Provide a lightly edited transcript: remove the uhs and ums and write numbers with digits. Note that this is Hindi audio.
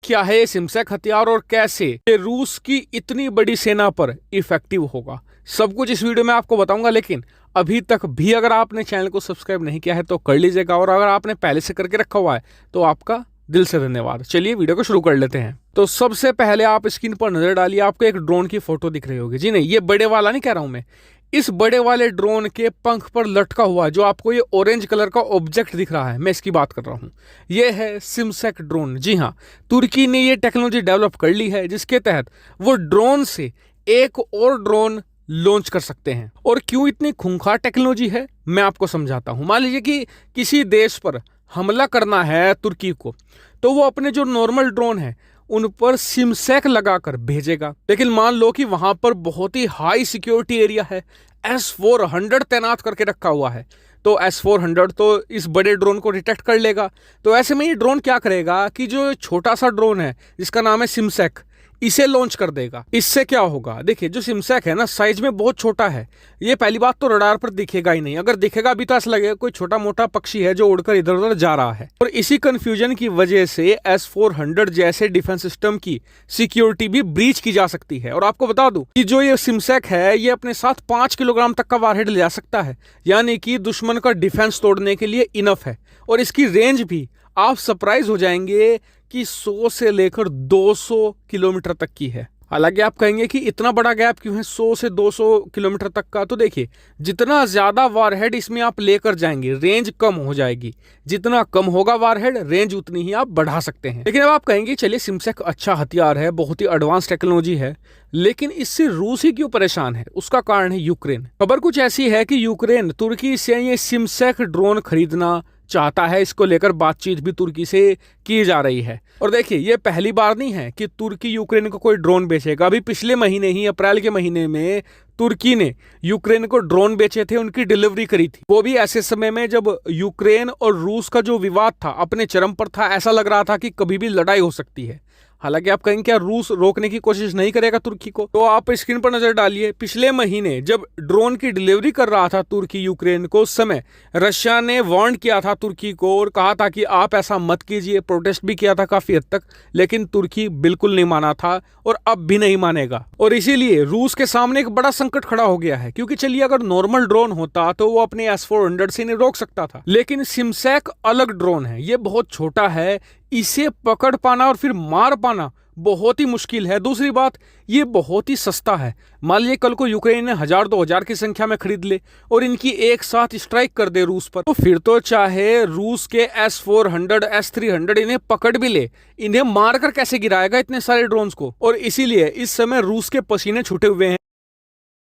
क्या है ये सिमसेक हथियार और कैसे ये रूस की इतनी बड़ी सेना पर इफेक्टिव होगा, सब कुछ इस वीडियो में आपको बताऊंगा। लेकिन अभी तक भी अगर आपने चैनल को सब्सक्राइब नहीं किया है तो कर लीजिएगा, और अगर आपने पहले से करके रखा हुआ है तो आपका दिल से धन्यवाद। चलिए वीडियो को शुरू कर लेते हैं। तो सबसे पहले आप स्क्रीन पर नजर डालिए, आपको एक ड्रोन की फोटो दिख रही होगी। जी नहीं, ये बड़े वाला नहीं कह रहा हूं मैं, इस बड़े वाले ड्रोन के पंख पर लटका हुआ जो आपको ये ऑरेंज कलर का ऑब्जेक्ट दिख रहा है, मैं इसकी बात कर रहा हूं। ये है सिमसेक ड्रोन। जी हां, तुर्की ने ये टेक्नोलॉजी डेवलप कर ली है जिसके तहत वो ड्रोन से एक और ड्रोन लॉन्च कर सकते हैं। और क्यों इतनी खूंखार टेक्नोलॉजी है मैं आपको समझाता हूं। मान लीजिए कि किसी देश पर हमला करना है तुर्की को, तो वो अपने जो नॉर्मल ड्रोन है उन पर सिमसेक लगाकर भेजेगा। लेकिन मान लो कि वहां पर बहुत ही हाई सिक्योरिटी एरिया है, S-400 तैनात करके रखा हुआ है, तो S-400 तो इस बड़े ड्रोन को डिटेक्ट कर लेगा। तो ऐसे में ये ड्रोन क्या करेगा कि जो छोटा सा ड्रोन है जिसका नाम है सिमसेक, इसे लॉन्च कर देगा। इससे क्या होगा, देखिए जो सिमसेक है ना साइज में बहुत छोटा है, ये पहली बात तो रडार पर दिखेगा ही नहीं। अगर दिखेगा भी तो ऐसा लगेगा कोई छोटा मोटा पक्षी है जो उड़कर इधर उधर जा रहा है। और इसी कंफ्यूजन की वजह से S-400 जैसे डिफेंस सिस्टम की सिक्योरिटी भी ब्रीच की जा सकती है। और आपको बता दूं कि जो ये सिमसेक है ये अपने साथ 5 किलोग्राम तक का वारहेड ले जा सकता है, यानी कि दुश्मन का डिफेंस तोड़ने के लिए इनफ है। और इसकी रेंज भी आप सरप्राइज हो जाएंगे कि 100 से लेकर 200 किलोमीटर तक की है। हालांकि आप कहेंगे कि इतना बड़ा गैप क्यों है 100 से 200 किलोमीटर तक का, तो देखिए जितना ज्यादा वारहेड इसमें आप लेकर जाएंगे रेंज कम हो जाएगी, जितना कम होगा वारहेड रेंज उतनी ही आप बढ़ा सकते हैं। लेकिन अब आप कहेंगे चलिए सिमसेक अच्छा हथियार है, बहुत ही एडवांस टेक्नोलॉजी है, लेकिन इससे रूस ही क्यों परेशान है? उसका कारण है यूक्रेन। खबर कुछ ऐसी है कि यूक्रेन तुर्की से ये सिमसेक ड्रोन खरीदना चाहता है। इसको लेकर बातचीत भी तुर्की से की जा रही है। और देखिए ये पहली बार नहीं है कि तुर्की यूक्रेन को कोई ड्रोन बेचेगा। अभी पिछले महीने ही अप्रैल के महीने में तुर्की ने यूक्रेन को ड्रोन बेचे थे, उनकी डिलीवरी करी थी। वो भी ऐसे समय में जब यूक्रेन और रूस का जो विवाद था अपने चरम पर था, ऐसा लग रहा था कि कभी भी लड़ाई हो सकती है। हालांकि आप कहेंगे क्या रूस रोकने की कोशिश नहीं करेगा तुर्की को? तो आप स्क्रीन पर नजर डालिए, पिछले महीने जब ड्रोन की डिलीवरी कर रहा था तुर्की यूक्रेन को, उस समय रशिया ने वार्न किया था तुर्की को और कहा था कि आप ऐसा मत कीजिए, प्रोटेस्ट भी किया था काफी हद तक, लेकिन तुर्की बिल्कुल नहीं माना था और अब भी नहीं मानेगा। और इसीलिए रूस के सामने एक बड़ा संकट खड़ा हो गया है, क्योंकि चलिए अगर नॉर्मल ड्रोन होता तो वो अपने S-400 से नहीं रोक सकता था, लेकिन सिमसेक अलग ड्रोन है, ये बहुत छोटा है, इसे पकड़ पाना और फिर मार पाना बहुत ही मुश्किल है। दूसरी बात, ये बहुत ही सस्ता है। मान लीजिए कल को यूक्रेन ने 1000-2000 की संख्या में खरीद ले और इनकी एक साथ स्ट्राइक कर दे रूस पर, तो फिर तो चाहे रूस के S-400 S-300 इन्हें पकड़ भी ले, इन्हें मारकर कैसे गिराएगा इतने सारे ड्रोन्स को? और इसीलिए इस समय रूस के पसीने छूटे हुए हैं।